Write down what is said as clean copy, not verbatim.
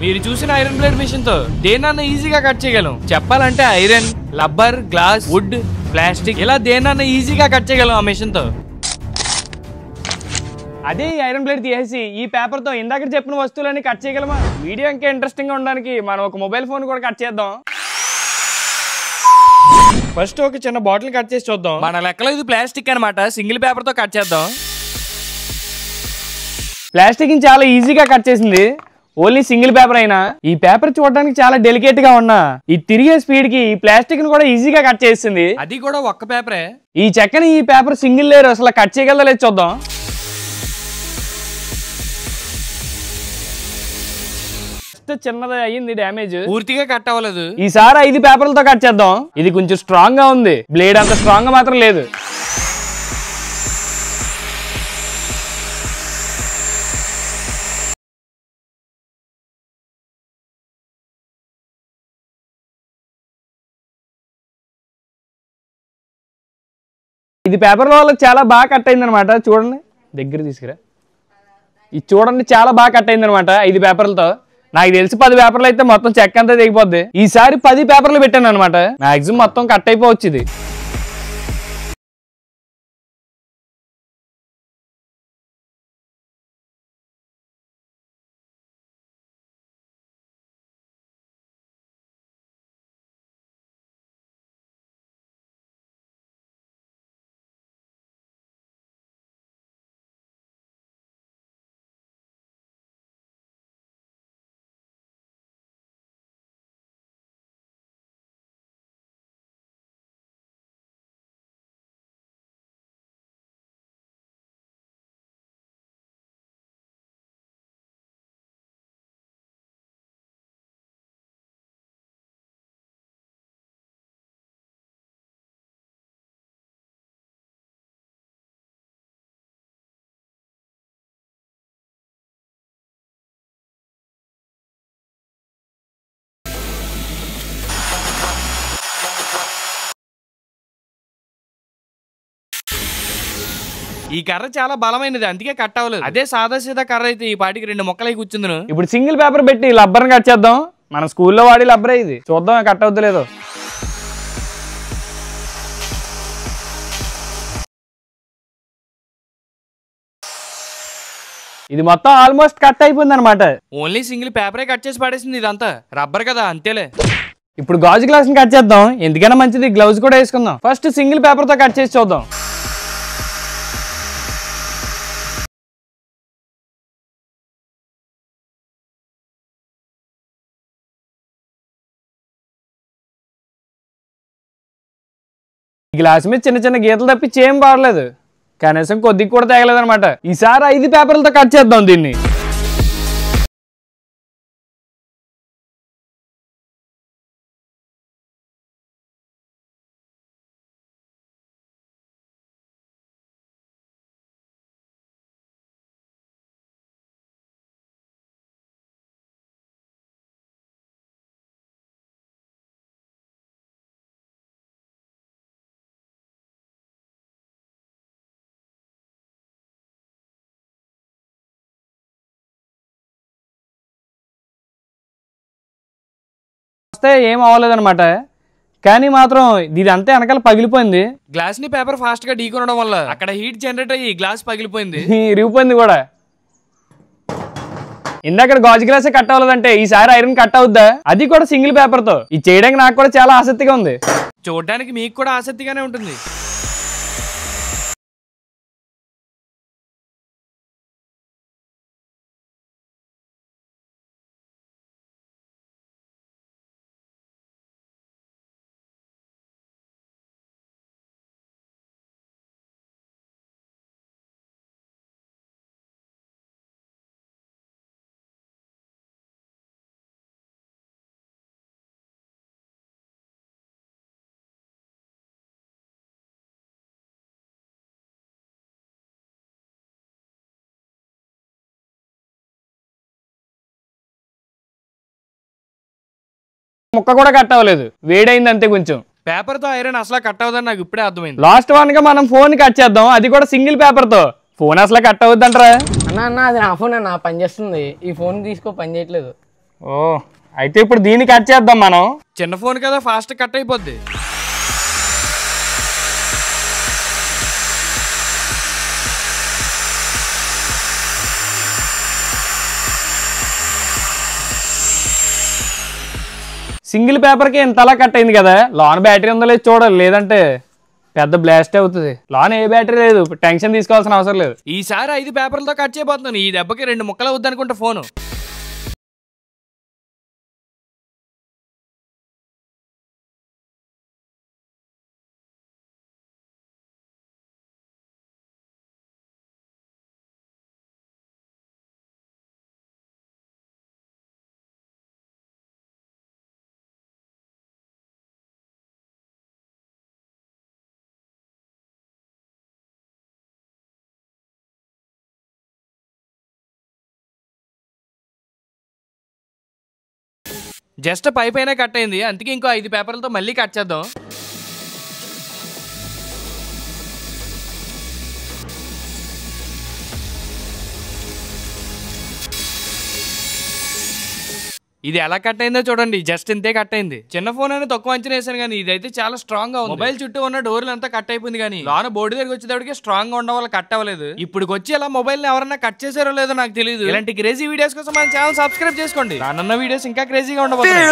మీరు చూసిన iron blade machine తో దేన్నన్నా ఈజీగా కట్ చేయగలం. చెప్పాలంటే iron, rubber, glass, wood, plastic ఇలా దేన్నన్నా ఈజీగా కట్ చేయగలం ఆ మిషన్ తో. అదే ఈ ఐరన్ బ్లేడ్ తీసేసి ఈ పేపర్ తో ఇందాక చెప్పిన వస్తువులన్నీ కట్ చేయగలమా? వీడియో ఇంకా ఇంట్రెస్టింగ్ గా ఉండడానికి మనం ఒక మొబైల్ ఫోన్ కూడా కట్ చేద్దాం. ఫస్ట్ ఒక చిన్న బాటిల్ కట్ చేసి చూద్దాం. మన లెక్కలో ఇది ప్లాస్టిక్ అన్నమాట. సింగిల్ పేపర్ తో కట్ చేద్దాం. ప్లాస్టిక్ చాలా ఈజీగా కట్ చేసింది. ఓన్లీ సింగిల్ పేపర్ అయినా ఈ పేపర్ చూడడానికి చాలా డెలికేట్ గా ఉన్నా ఈ తిరిగే స్పీడ్ కి ఈ ప్లాస్టిక్ ను కూడా ఈజీగా కట్ చేస్తుంది. అది కూడా ఒక్క పేపరే. ఈ చెక్కని ఈ పేపర్ సింగిల్ లేయర్ అసలు కట్ చేయగలదా లేదు చూద్దాం. చిన్నది అయ్యింది డ్యామేజ్, పూర్తిగా కట్ అవ్వలేదు. ఈసారి 5 పేపర్లతో కట్ చేద్దాం. ఇది కొంచెం స్ట్రాంగ్ గా ఉంది, బ్లేడ్ అంత స్ట్రాంగ్ గా మాత్రం లేదు. ఇది పేపర్ వల్ల చాలా బాగా కట్ అయింది అనమాట. చూడండి, దగ్గర తీసుకురా. ఇది చూడండి చాలా బాగా కట్ అయింది అనమాట 5 పేపర్లతో. నాకు తెలిసి 10 పేపర్లు అయితే మొత్తం చెక్క అంతా తెగిపోద్ది. ఈసారి 10 పేపర్లు పెట్టాను అనమాట. మాక్సిమం మొత్తం కట్ అయిపోవచ్చు. ఇది ఈ కర్ర చాలా బలమైనది, అందుకే కట్ అవ్వలేదు. అదే సాదా సీదా కర్ర అయితే ఈ పాటికి 2 మొక్కలై కూర్చుంది. ఇప్పుడు సింగిల్ పేపర్ పెట్టి రబ్బర్ కట్ చేద్దాం. మన స్కూల్లో వాడి రబ్బరే ఇది. చూద్దాం కట్ అవుద్దు లేదో. ఇది మొత్తం ఆల్మోస్ట్ కట్ అయిపోయింది అనమాట. ఓన్లీ సింగిల్ పేపరే కట్ చేసి పడేసింది. ఇదంతా రబ్బర్ కదా, అంతేలే. ఇప్పుడు గాజు గ్లాస్ ని కట్ చేద్దాం. ఎందుకైనా మంచిది గ్లౌజ్ కూడా వేసుకుందాం. ఫస్ట్ సింగిల్ పేపర్ తో కట్ చేసి చూద్దాం. ఈ గ్లాస్ మీద చిన్న చిన్న గీతలు తప్పించి ఏం పాడలేదు. కనీసం కొద్దిగా కూడా తేగలేదు అనమాట. ఈసారి 5 పేపర్లతో కట్ చేద్దాం దీన్ని. ఏం అవ్వలేదన్నమాట. కానీ మాత్రం ఇది అంతే వెనకాల పగిలిపోయింది. గ్లాస్ ని పేపర్ ఫాస్ట్ గా ఢీకొనడం వల్ల అక్కడ హీట్ జనరేట్ అయ్యి గ్లాస్ పగిలిపోయింది, ఇరిగిపోయింది కూడా. ఇందాక గాజు గ్లాసే కట్ అవ్వలేదంటే ఈసారి ఐరన్ కట్ అవుద్దా? అది కూడా సింగిల్ పేపర్ తో. ఇది చేయడానికి నాకు కూడా చాలా ఆసక్తిగా ఉంది. చూడడానికి మీకు కూడా ఆసక్తిగానే ఉంటుంది. ముక్క కూడా కట్ అవ్వలేదు, వేడైంది అంతే కొంచెం. పేపర్ తో ఐరన్ అసలు కట్ అవుదని నాకు ఇప్పుడే అర్థమైంది. లాస్ట్ వన్ గా మనం ఫోన్ కట్ చేద్దాం, అది కూడా సింగిల్ పేపర్ తో. ఫోన్ అసలు కట్ అవుద్ది అంటారా? అన్న అది నా ఫోన్ అన్న, పని చేస్తుంది. ఈ ఫోన్ తీసుకో, పని చేయట్లేదు. ఓ అయితే ఇప్పుడు దీన్ని కట్ చేద్దాం మనం. చిన్న ఫోన్ కదా ఫాస్ట్ కట్ అయిపోద్ది. సింగిల్ పేపర్కి ఇంతలా కట్ అయింది కదా. లోన్ బ్యాటరీ ఉందో లేదు చూడాలి, లేదంటే పెద్ద బ్లాస్ట్ అవుతుంది. లోన్ ఏ బ్యాటరీ లేదు, టెన్షన్ తీసుకోవాల్సిన అవసరం లేదు. ఈసారి 5 పేపర్లతో కట్ చేయబోతున్నాను. ఈ దెబ్బకి 2 ముక్కలు అవుద్ది అనుకుంటా ఫోను. జస్ట్ పైపైన కట్ అయింది, అందుకే ఇంకో 5 పేపర్లతో మళ్ళీ కట్ చేద్దాం. ఇది ఎలా కట్ అయిందో చూడండి, జస్ట్ ఇంతే కట్ అయింది. చిన్న ఫోన్ అని తక్కువ అంచనా వేసాను కానీ ఇదైతే చాలా స్ట్రాంగ్ గా ఉంది. మొబైల్ చుట్టూ ఉన్న డోర్లు అంతా కట్ అయిపోయింది కానీ లోన బోర్డు దగ్గర వచ్చేటప్పటికి స్ట్రాంగ్ గా ఉండడం వల్ల కట్ అవ్వలేదు. ఇప్పుడు వచ్చి ఇలా మొబైల్ ని ఎవరన్నా కట్ చేశారో లేదో నాకు తెలియదు. ఇలాంటి క్రేజీ వీడియోస్ కోసం మన ఛానల్ సబ్స్క్రైబ్ చేసుకోండి. రానున్న వీడియోస్ ఇంకా క్రేజీగా ఉండబోతున్నాయి.